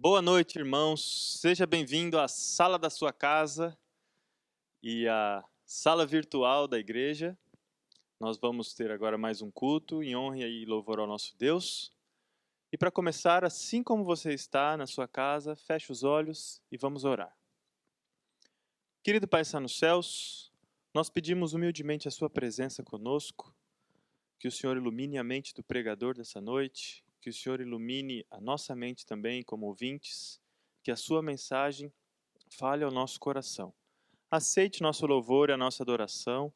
Boa noite, irmãos. Seja bem-vindo à sala da sua casa e à sala virtual da igreja. Nós vamos ter agora mais um culto em honra e louvor ao nosso Deus. E para começar, assim como você está na sua casa, feche os olhos e vamos orar. Querido Pai que está nos céus, nós pedimos humildemente a sua presença conosco, que o Senhor ilumine a mente do pregador dessa noite, que o Senhor ilumine a nossa mente também como ouvintes, que a sua mensagem fale ao nosso coração. Aceite nosso louvor e a nossa adoração.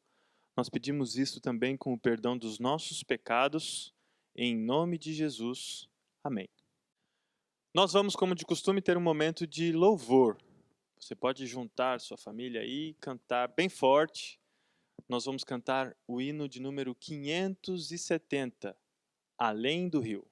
Nós pedimos isso também com o perdão dos nossos pecados, em nome de Jesus. Amém. Nós vamos, como de costume, ter um momento de louvor. Você pode juntar sua família aí e cantar bem forte. Nós vamos cantar o hino de número 570, Além do Rio.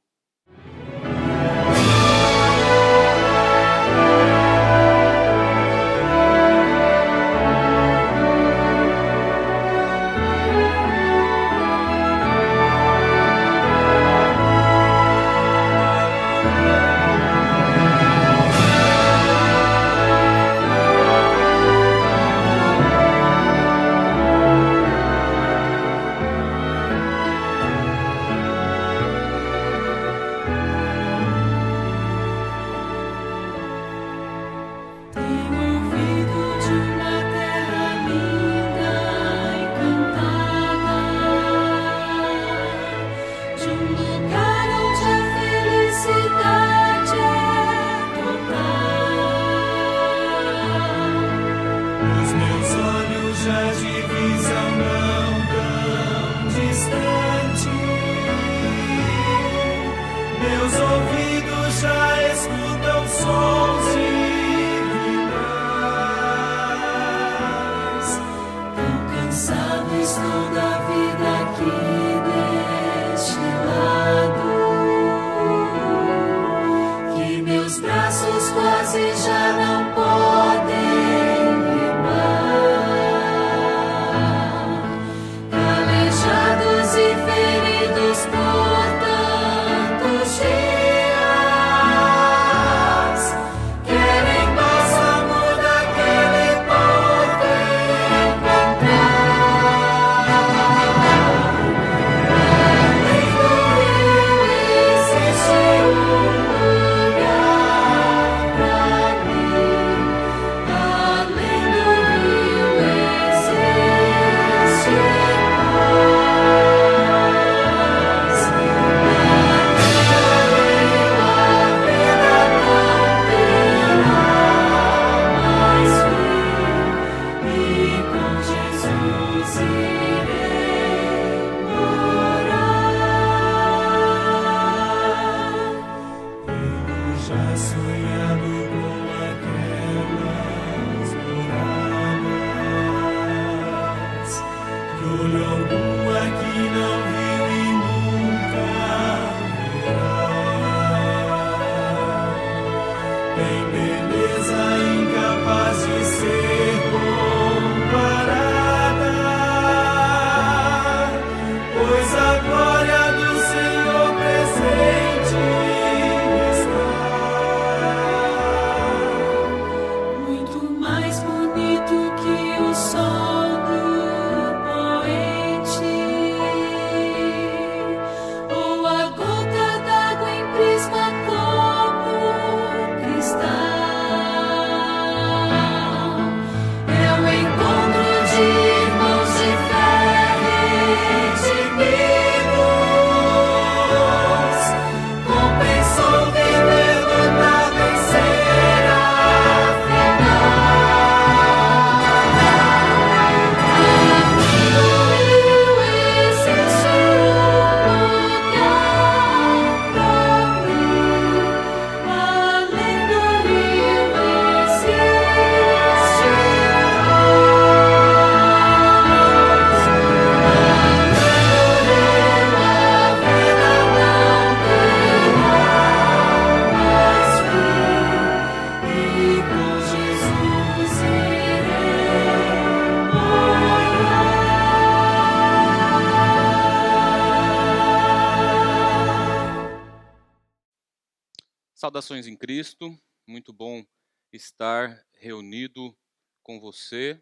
Saudações em Cristo. Muito bom estar reunido com você,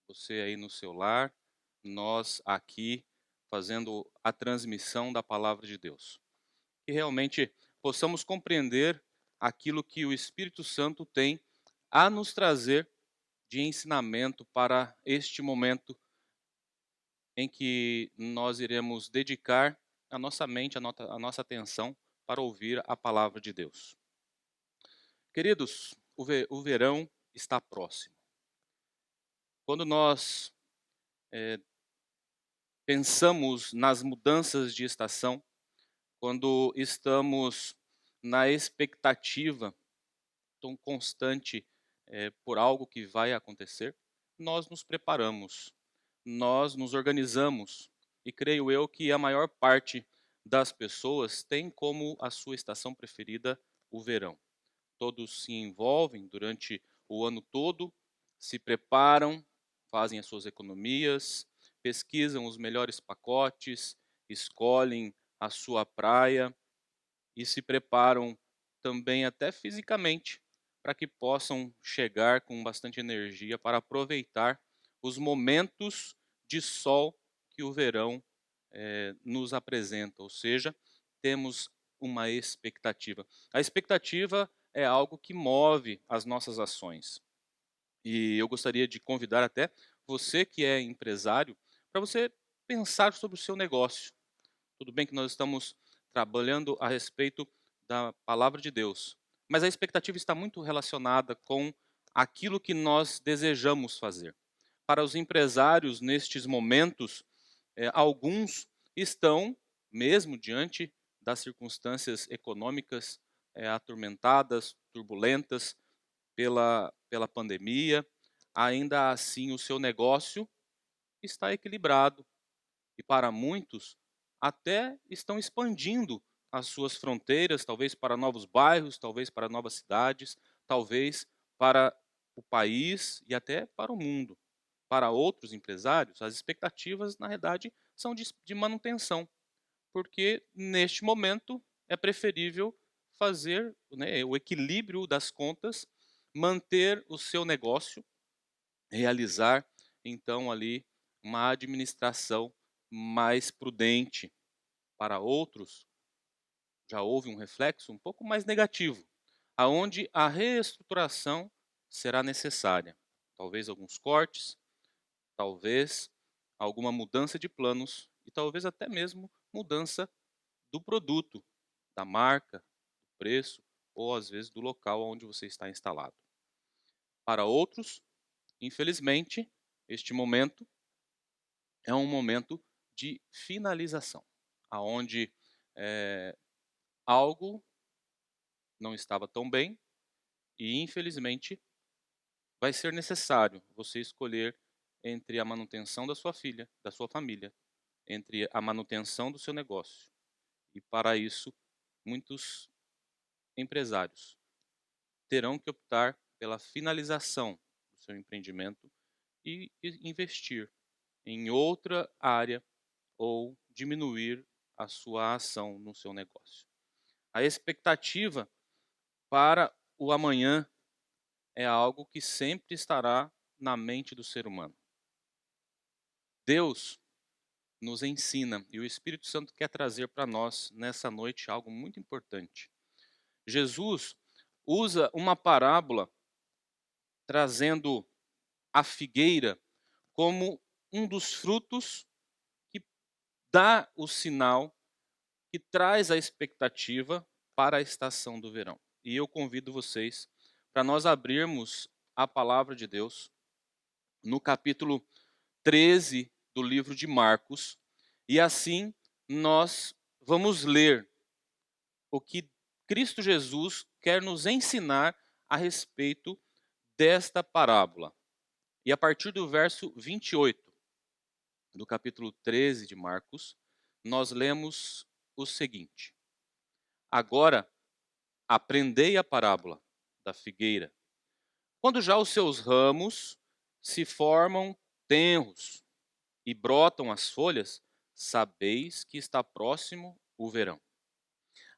você aí no seu lar, nós aqui fazendo a transmissão da palavra de Deus. Que realmente possamos compreender aquilo que o Espírito Santo tem a nos trazer de ensinamento para este momento em que nós iremos dedicar a nossa mente, a nossa atenção para ouvir a palavra de Deus. Queridos, o verão está próximo. Quando nós pensamos nas mudanças de estação, quando estamos na expectativa tão constante por algo que vai acontecer, nós nos preparamos, nós nos organizamos e creio eu que a maior parte das pessoas tem como a sua estação preferida o verão. Todos se envolvem durante o ano todo, se preparam, fazem as suas economias, pesquisam os melhores pacotes, escolhem a sua praia e se preparam também até fisicamente para que possam chegar com bastante energia para aproveitar os momentos de sol que o verão nos apresenta, ou seja, temos uma expectativa. A expectativa é algo que move as nossas ações. E eu gostaria de convidar até você que é empresário para você pensar sobre o seu negócio. Tudo bem que nós estamos trabalhando a respeito da palavra de Deus, mas a expectativa está muito relacionada com aquilo que nós desejamos fazer. Para os empresários, nestes momentos, alguns estão, mesmo diante das circunstâncias econômicas atormentadas, turbulentas pela pandemia, ainda assim o seu negócio está equilibrado. E para muitos, até estão expandindo as suas fronteiras, talvez para novos bairros, talvez para novas cidades, talvez para o país e até para o mundo. Para outros empresários, as expectativas, na verdade, são de manutenção, porque neste momento é preferível fazer, né, o equilíbrio das contas, manter o seu negócio, realizar então ali uma administração mais prudente. Para outros, já houve um reflexo um pouco mais negativo, aonde a reestruturação será necessária. Talvez alguns cortes, talvez alguma mudança de planos e talvez até mesmo mudança do produto, da marca, do preço ou às vezes do local onde você está instalado. Para outros, infelizmente, este momento é um momento de finalização, aonde algo não estava tão bem e, infelizmente, vai ser necessário você escolher entre a manutenção da sua filha, da sua família, entre a manutenção do seu negócio. E para isso, muitos empresários terão que optar pela finalização do seu empreendimento e investir em outra área ou diminuir a sua ação no seu negócio. A expectativa para o amanhã é algo que sempre estará na mente do ser humano. Deus nos ensina e o Espírito Santo quer trazer para nós nessa noite algo muito importante. Jesus usa uma parábola trazendo a figueira como um dos frutos que dá o sinal, que traz a expectativa para a estação do verão. E eu convido vocês para nós abrirmos a palavra de Deus no capítulo 13 do livro de Marcos, e assim nós vamos ler o que Cristo Jesus quer nos ensinar a respeito desta parábola. E a partir do verso 28 do capítulo 13 de Marcos, nós lemos o seguinte: Agora aprendei a parábola da figueira. Quando já os seus ramos se formam tenros e brotam as folhas, sabeis que está próximo o verão.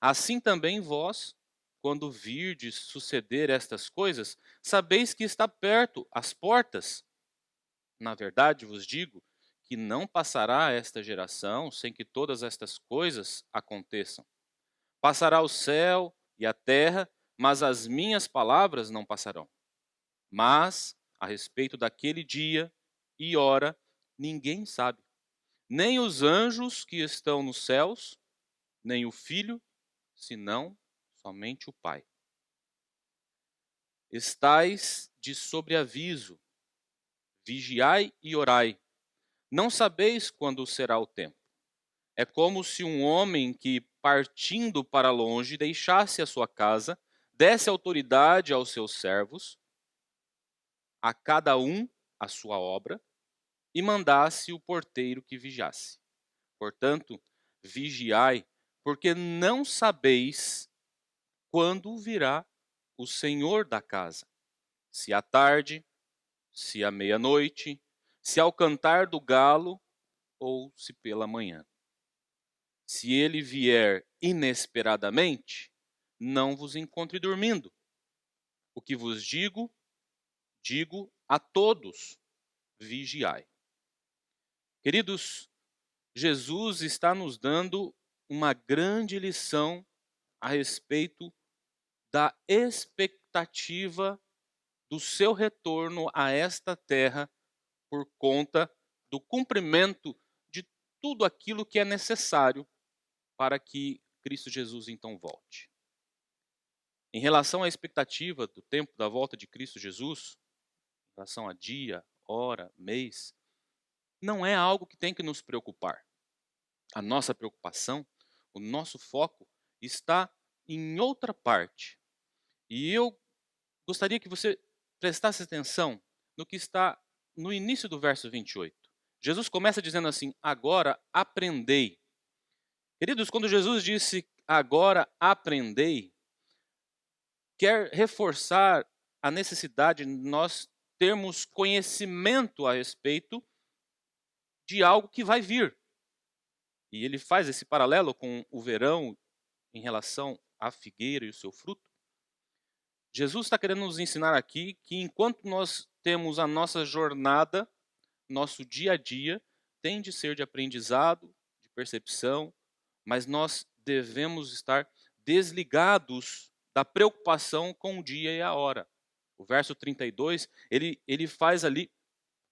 Assim também vós quando virdes suceder estas coisas, sabeis que está perto as portas. Na verdade vos digo que não passará esta geração sem que todas estas coisas aconteçam. Passará o céu e a terra, mas as minhas palavras não passarão. Mas, a respeito daquele dia e hora, ninguém sabe, nem os anjos que estão nos céus, nem o Filho, senão somente o Pai. Estais de sobreaviso, vigiai e orai. Não sabeis quando será o tempo. É como se um homem que, partindo para longe, deixasse a sua casa, desse autoridade aos seus servos, a cada um a sua obra, e mandasse o porteiro que vigiasse. Portanto, vigiai, porque não sabeis quando virá o Senhor da casa, se à tarde, se à meia-noite, se ao cantar do galo ou se pela manhã. Se ele vier inesperadamente, não vos encontre dormindo. O que vos digo, digo a todos: vigiai. Queridos, Jesus está nos dando uma grande lição a respeito da expectativa do seu retorno a esta terra por conta do cumprimento de tudo aquilo que é necessário para que Cristo Jesus então volte. Em relação à expectativa do tempo da volta de Cristo Jesus, em relação a dia, hora, mês, não é algo que tem que nos preocupar. A nossa preocupação, o nosso foco está em outra parte. E eu gostaria que você prestasse atenção no que está no início do verso 28. Jesus começa dizendo assim: agora aprendei. Queridos, quando Jesus disse agora aprendei, quer reforçar a necessidade de nós termos conhecimento a respeito de algo que vai vir. E ele faz esse paralelo com o verão em relação à figueira e o seu fruto. Jesus está querendo nos ensinar aqui que enquanto nós temos a nossa jornada, nosso dia a dia, tem de ser de aprendizado, de percepção, mas nós devemos estar desligados da preocupação com o dia e a hora. O verso 32, ele faz ali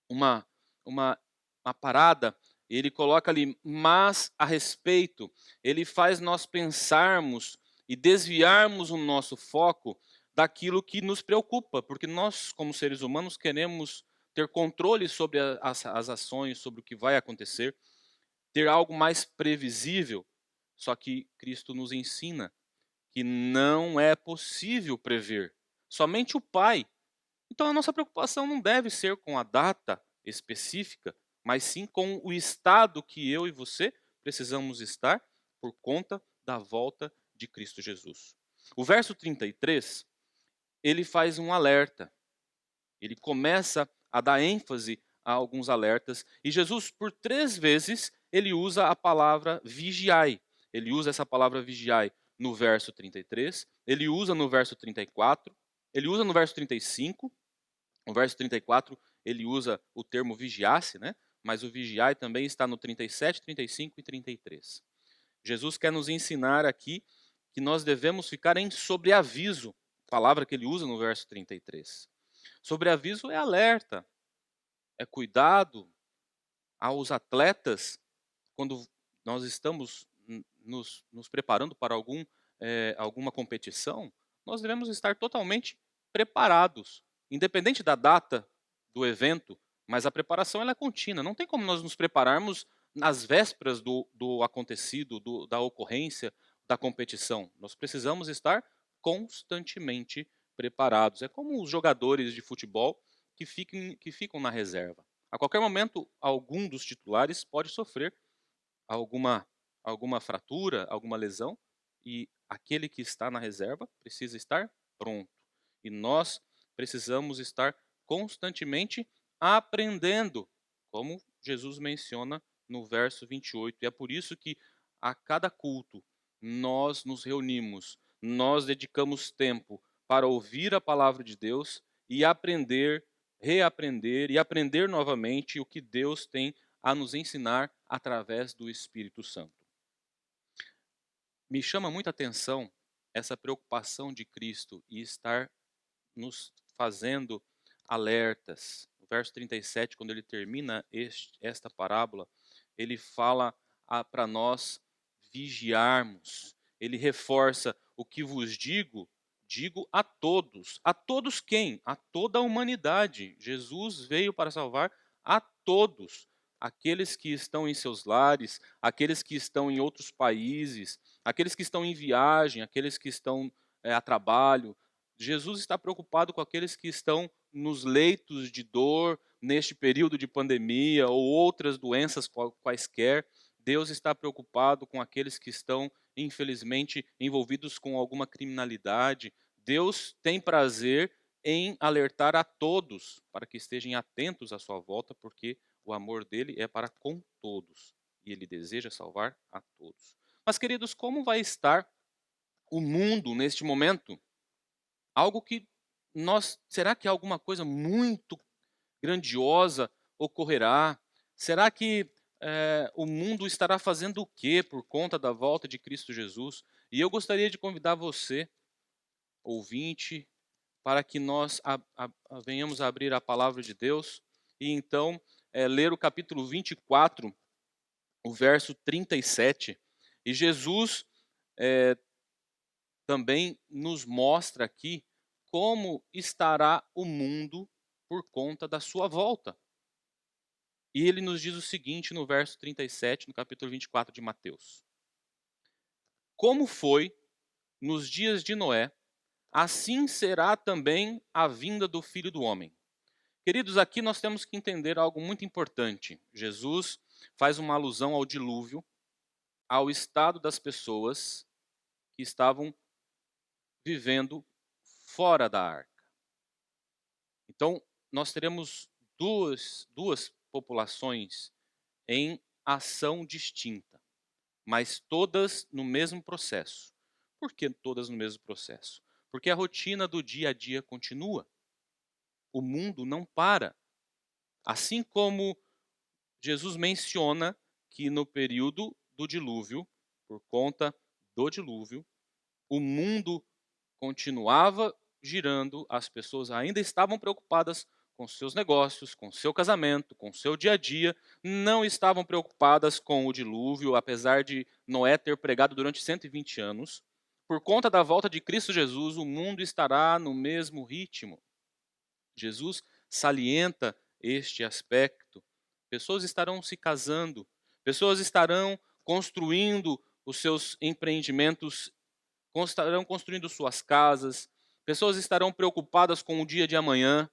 uma, uma, uma parada, ele coloca ali, mas a respeito, ele faz nós pensarmos e desviarmos o nosso foco daquilo que nos preocupa, porque nós, como seres humanos, queremos ter controle sobre as ações, sobre o que vai acontecer, ter algo mais previsível, só que Cristo nos ensina que não é possível prever, somente o Pai. Então a nossa preocupação não deve ser com a data específica, mas sim com o estado que eu e você precisamos estar por conta da volta de Cristo Jesus. O verso 33, ele faz um alerta. Ele começa a dar ênfase a alguns alertas e Jesus por 3 vezes ele usa a palavra vigiai. Ele usa essa palavra vigiai no verso 33, ele usa no verso 34, ele usa no verso 35. No verso 34, ele usa o termo vigiasse, né? Mas o vigiai também está no 37, 35 e 33. Jesus quer nos ensinar aqui que nós devemos ficar em sobreaviso, palavra que ele usa no verso 33. Sobreaviso é alerta, é cuidado aos atletas quando nós estamos nos preparando para alguma competição, nós devemos estar totalmente preparados, independente da data do evento, mas a preparação ela é contínua. Não tem como nós nos prepararmos nas vésperas do acontecido, da ocorrência, da competição. Nós precisamos estar constantemente preparados. É como os jogadores de futebol que ficam na reserva. A qualquer momento, algum dos titulares pode sofrer alguma, alguma fratura, alguma lesão, e aquele que está na reserva precisa estar pronto. E nós precisamos estar constantemente aprendendo, como Jesus menciona no verso 28. E é por isso que a cada culto nós nos reunimos nós dedicamos tempo para ouvir a palavra de Deus e aprender, reaprender e aprender novamente o que Deus tem a nos ensinar através do Espírito Santo. Me chama muita atenção essa preocupação de Cristo e estar nos fazendo alertas. No verso 37, quando ele termina esta parábola, ele fala para nós vigiarmos. Ele reforça: o que vos digo, digo a todos. A todos quem? A toda a humanidade. Jesus veio para salvar a todos. Aqueles que estão em seus lares, aqueles que estão em outros países, aqueles que estão em viagem, aqueles que estão a trabalho. Jesus está preocupado com aqueles que estão nos leitos de dor, neste período de pandemia ou outras doenças quaisquer. Deus está preocupado com aqueles que estão, infelizmente, envolvidos com alguma criminalidade. Deus tem prazer em alertar a todos para que estejam atentos à sua volta, porque o amor dele é para com todos e ele deseja salvar a todos. Mas, queridos, como vai estar o mundo neste momento? Algo que será que alguma coisa muito grandiosa ocorrerá? Será que o mundo estará fazendo o quê por conta da volta de Cristo Jesus? E eu gostaria de convidar você, ouvinte, para que nós venhamos a abrir a palavra de Deus e então ler o capítulo 24, o verso 37. E Jesus também nos mostra aqui como estará o mundo por conta da sua volta. E ele nos diz o seguinte no verso 37, no capítulo 24 de Mateus: como foi nos dias de Noé, assim será também a vinda do Filho do Homem. Queridos, aqui nós temos que entender algo muito importante. Jesus faz uma alusão ao dilúvio, ao estado das pessoas que estavam vivendo fora da arca. Então, nós teremos duas populações em ação distinta, mas todas no mesmo processo. Por que todas no mesmo processo? Porque a rotina do dia a dia continua. O mundo não para. Assim como Jesus menciona que no período do dilúvio, por conta do dilúvio, o mundo continuava girando, as pessoas ainda estavam preocupadas com seus negócios, com seu casamento, com seu dia a dia, não estavam preocupadas com o dilúvio, apesar de Noé ter pregado durante 120 anos. Por conta da volta de Cristo Jesus, o mundo estará no mesmo ritmo. Jesus salienta este aspecto. Pessoas estarão se casando, pessoas estarão construindo os seus empreendimentos, estarão construindo suas casas, pessoas estarão preocupadas com o dia de amanhã,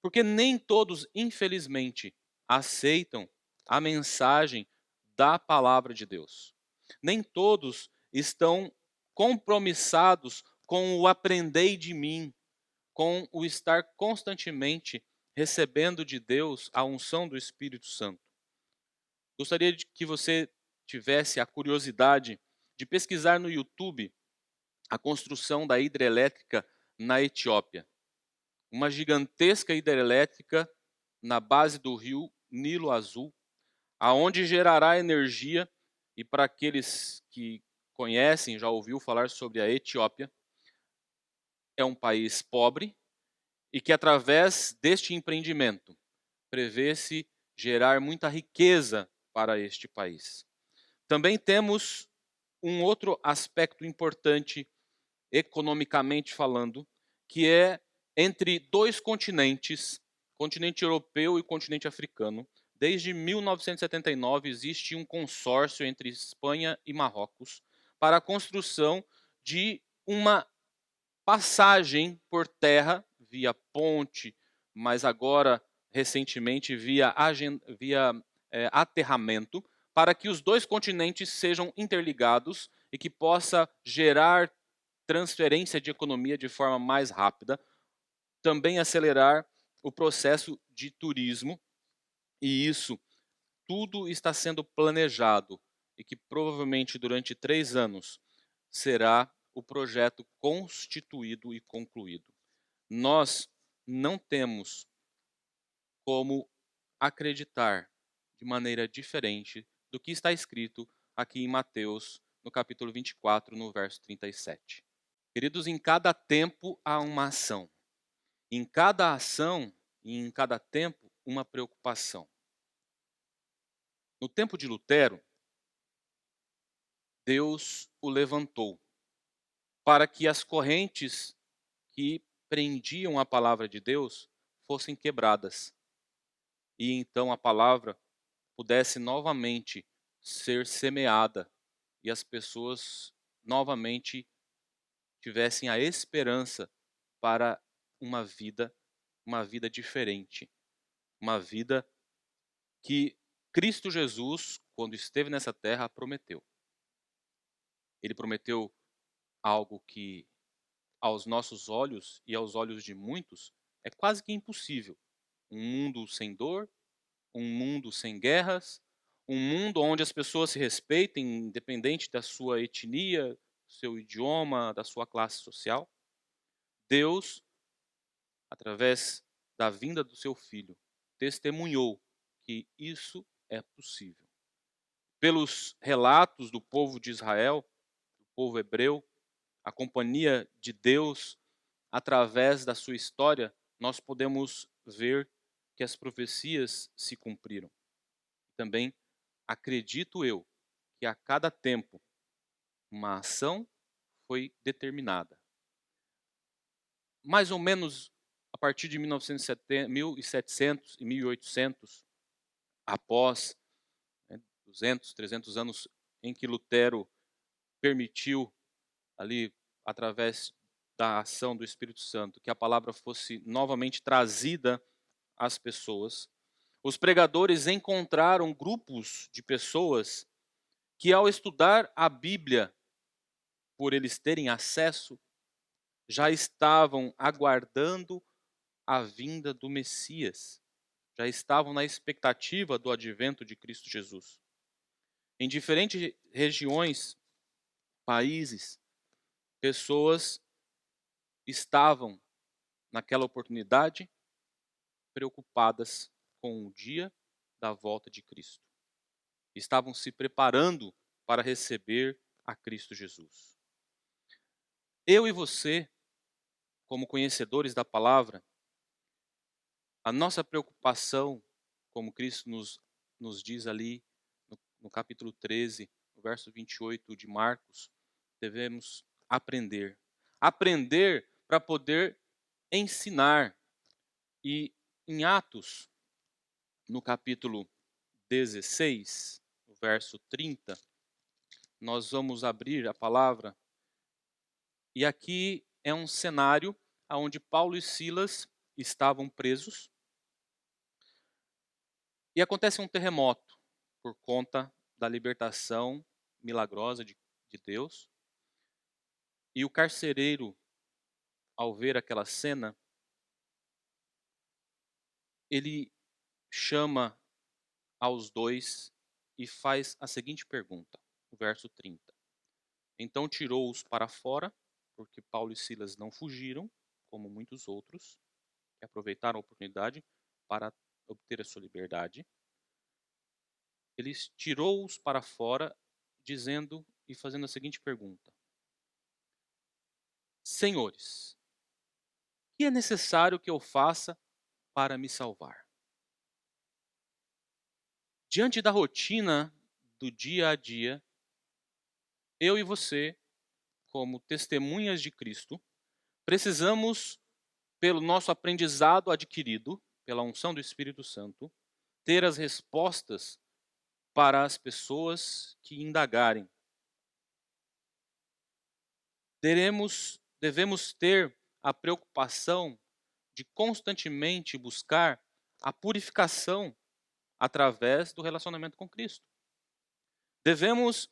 porque nem todos, infelizmente, aceitam a mensagem da palavra de Deus. Nem todos estão compromissados com o aprendei de mim, com o estar constantemente recebendo de Deus a unção do Espírito Santo. Gostaria de que você tivesse a curiosidade de pesquisar no YouTube a construção da hidrelétrica na Etiópia. Uma gigantesca hidrelétrica na base do rio Nilo Azul, aonde gerará energia, e para aqueles que conhecem, já ouviu falar sobre a Etiópia, é um país pobre e que através deste empreendimento prevê-se gerar muita riqueza para este país. Também temos um outro aspecto importante economicamente falando, que é entre dois continentes, continente europeu e continente africano. Desde 1979 existe um consórcio entre Espanha e Marrocos para a construção de uma passagem por terra, via ponte, mas agora, recentemente, via aterramento, para que os dois continentes sejam interligados e que possa gerar transferência de economia de forma mais rápida, também acelerar o processo de turismo, e isso tudo está sendo planejado e que provavelmente durante 3 anos será o projeto constituído e concluído. Nós não temos como acreditar de maneira diferente do que está escrito aqui em Mateus, no capítulo 24, no verso 37. Queridos, em cada tempo há uma ação. Em cada ação e em cada tempo, uma preocupação. No tempo de Lutero, Deus o levantou para que as correntes que prendiam a palavra de Deus fossem quebradas. E então a palavra pudesse novamente ser semeada e as pessoas novamente tivessem a esperança para uma vida diferente, uma vida que Cristo Jesus, quando esteve nessa terra, prometeu. Ele prometeu algo que aos nossos olhos e aos olhos de muitos é quase que impossível. Um mundo sem dor, um mundo sem guerras, um mundo onde as pessoas se respeitem, independente da sua etnia, do seu idioma, da sua classe social. Deus, através da vinda do seu Filho, testemunhou que isso é possível. Pelos relatos do povo de Israel, do povo hebreu, a companhia de Deus, através da sua história, nós podemos ver que as profecias se cumpriram. Também acredito eu que a cada tempo uma ação foi determinada. Mais ou menos a partir de 1700 e 1800, após 200, 300 anos em que Lutero permitiu ali, através da ação do Espírito Santo, que a palavra fosse novamente trazida às pessoas, os pregadores encontraram grupos de pessoas que, ao estudar a Bíblia, por eles terem acesso, já estavam aguardando a vinda do Messias, já estavam na expectativa do advento de Cristo Jesus. Em diferentes regiões, países, pessoas estavam, naquela oportunidade, preocupadas com o dia da volta de Cristo. Estavam se preparando para receber a Cristo Jesus. Eu e você, como conhecedores da palavra, a nossa preocupação, como Cristo nos diz ali no capítulo 13, no verso 28 de Marcos, devemos aprender. Aprender para poder ensinar. E em Atos, no capítulo 16, no verso 30, nós vamos abrir a palavra. E aqui é um cenário onde Paulo e Silas estavam presos. E acontece um terremoto por conta da libertação milagrosa de Deus. E o carcereiro, ao ver aquela cena, ele chama aos dois e faz a seguinte pergunta, o verso 30. Então tirou-os para fora, porque Paulo e Silas não fugiram, como muitos outros, que aproveitaram a oportunidade para obter a sua liberdade. Ele tirou-os para fora, dizendo e fazendo a seguinte pergunta: Senhores, o que é necessário que eu faça para me salvar? Diante da rotina do dia a dia, eu e você, como testemunhas de Cristo, precisamos, pelo nosso aprendizado adquirido, pela unção do Espírito Santo, ter as respostas para as pessoas que indagarem. Devemos ter a preocupação de constantemente buscar a purificação através do relacionamento com Cristo. Devemos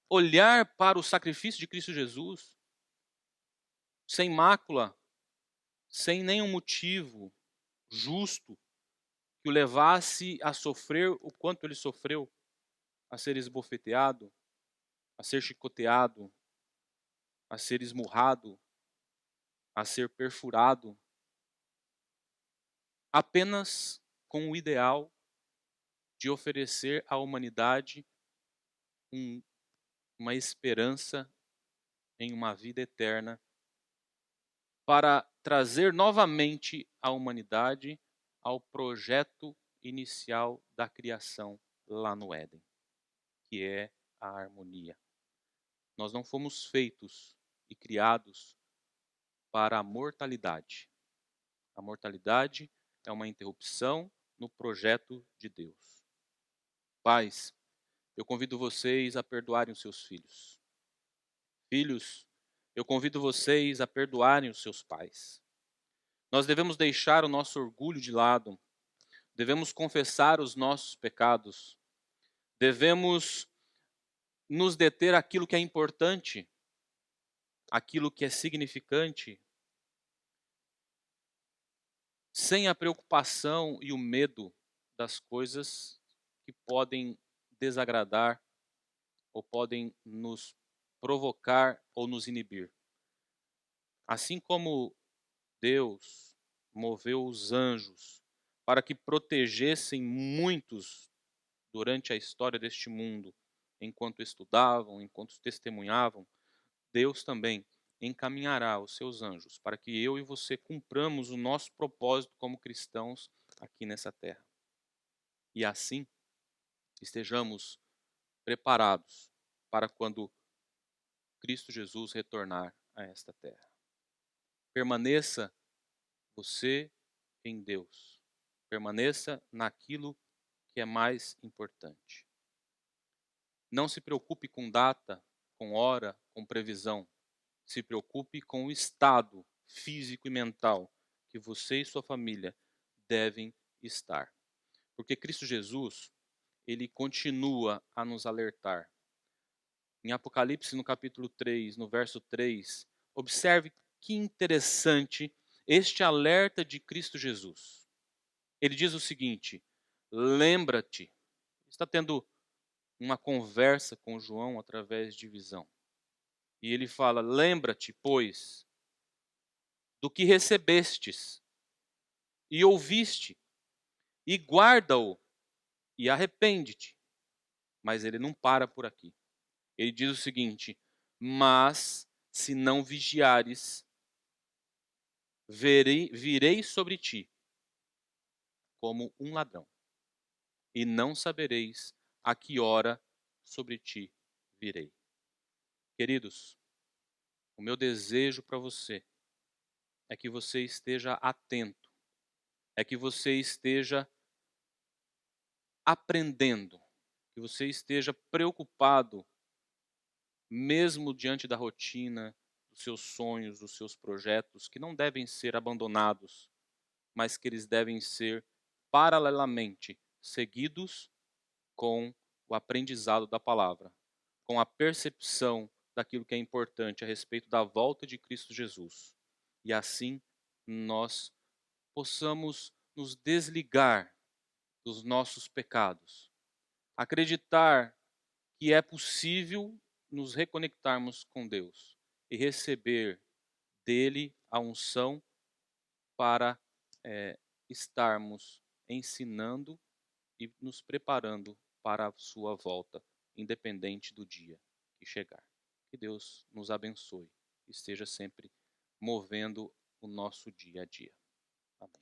olhar para o sacrifício de Cristo Jesus sem mácula, sem nenhum motivo justo que o levasse a sofrer o quanto ele sofreu, a ser esbofeteado, a ser chicoteado, a ser esmurrado, a ser perfurado, apenas com o ideal de oferecer à humanidade uma esperança em uma vida eterna, para trazer novamente a humanidade ao projeto inicial da criação lá no Éden, que é a harmonia. Nós não fomos feitos e criados para a mortalidade. A mortalidade é uma interrupção no projeto de Deus. Pais, eu convido vocês a perdoarem os seus filhos. Filhos, eu convido vocês a perdoarem os seus pais. Nós devemos deixar o nosso orgulho de lado, devemos confessar os nossos pecados, devemos nos deter àquilo que é importante, aquilo que é significante, sem a preocupação e o medo das coisas que podem desagradar ou podem nos provocar ou nos inibir. Assim como Deus moveu os anjos para que protegessem muitos durante a história deste mundo, enquanto estudavam, enquanto testemunhavam, Deus também encaminhará os seus anjos para que eu e você cumpramos o nosso propósito como cristãos aqui nessa terra. E assim estejamos preparados para quando Cristo Jesus retornar a esta terra. Permaneça você em Deus. Permaneça naquilo que é mais importante. Não se preocupe com data, com hora, com previsão. Se preocupe com o estado físico e mental que você e sua família devem estar. Porque Cristo Jesus, ele continua a nos alertar. Em Apocalipse, no capítulo 3, no verso 3, observe que interessante este alerta de Cristo Jesus. Ele diz o seguinte: lembra-te, está tendo uma conversa com João através de visão. E ele fala: lembra-te, pois, do que recebestes e ouviste, e guarda-o e arrepende-te. Mas ele não para por aqui. Ele diz o seguinte: mas se não vigiares, virei sobre ti como um ladrão, e não sabereis a que hora sobre ti virei. Queridos, o meu desejo para você é que você esteja atento, é que você esteja aprendendo, que você esteja preocupado, mesmo diante da rotina, dos seus sonhos, dos seus projetos, que não devem ser abandonados, mas que eles devem ser paralelamente seguidos com o aprendizado da palavra, com a percepção daquilo que é importante a respeito da volta de Cristo Jesus. E assim nós possamos nos desligar dos nossos pecados, acreditar que é possível nos reconectarmos com Deus e receber dele a unção para estarmos ensinando e nos preparando para a sua volta, independente do dia que chegar. Que Deus nos abençoe e esteja sempre movendo o nosso dia a dia. Amém.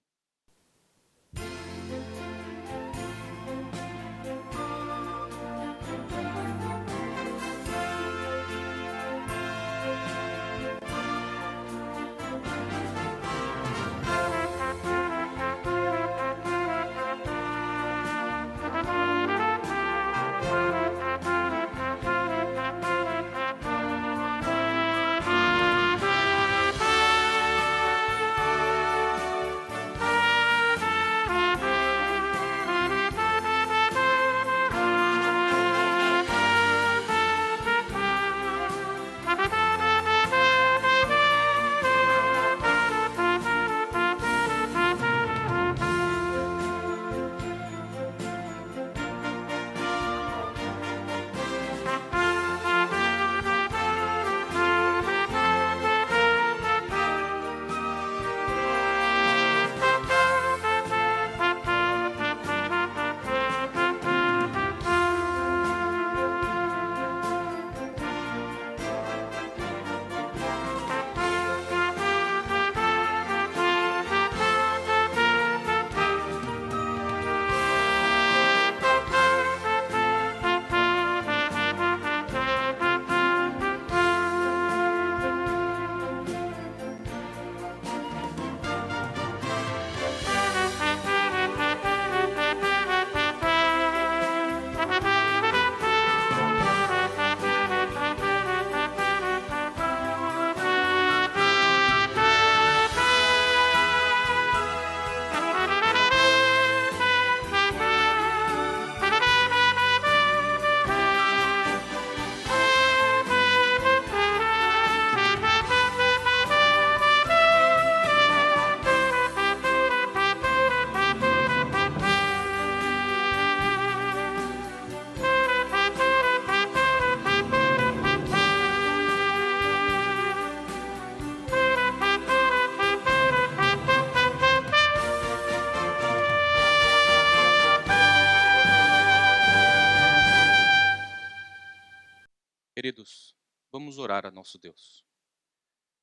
vamos orar a nosso Deus.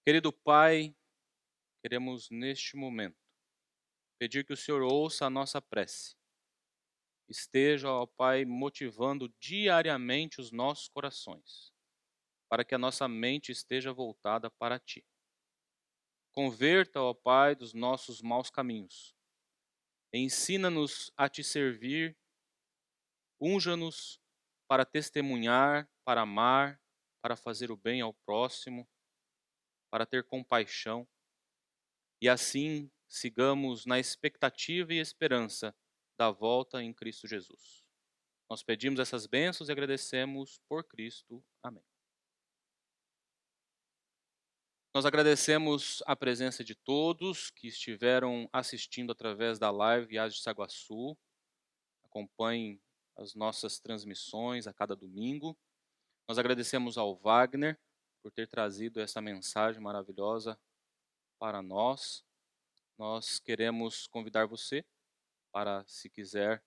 Querido Pai, queremos neste momento pedir que o Senhor ouça a nossa prece. Esteja, ó Pai, motivando diariamente os nossos corações, para que a nossa mente esteja voltada para Ti. Converta, ó Pai, dos nossos maus caminhos. Ensina-nos a Te servir, unja-nos para testemunhar, para amar, para fazer o bem ao próximo, para ter compaixão, e assim sigamos na expectativa e esperança da volta em Cristo Jesus. Nós pedimos essas bênçãos e agradecemos por Cristo. Amém. Nós agradecemos a presença de todos que estiveram assistindo através da live Viagem de Saguaçu. Acompanhem as nossas transmissões a cada domingo. Nós agradecemos ao Wagner por ter trazido essa mensagem maravilhosa para nós. Nós queremos convidar você para, se quiser,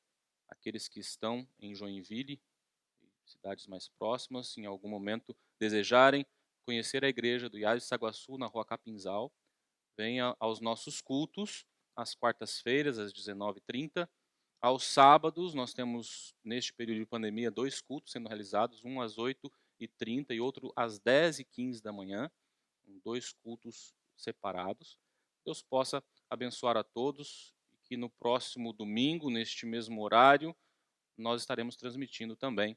aqueles que estão em Joinville, cidades mais próximas, em algum momento desejarem conhecer a igreja do IAS de Saguaçu, na Rua Capinzal, venha aos nossos cultos, às quartas-feiras, às 19h30. Aos sábados, nós temos, neste período de pandemia, 2 cultos sendo realizados, um às 8h30 e outro às 10h15 da manhã, 2 cultos separados. Deus possa abençoar a todos e que no próximo domingo, neste mesmo horário, nós estaremos transmitindo também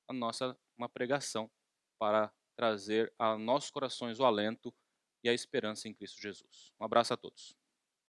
uma pregação para trazer a nossos corações o alento e a esperança em Cristo Jesus. Um abraço a todos.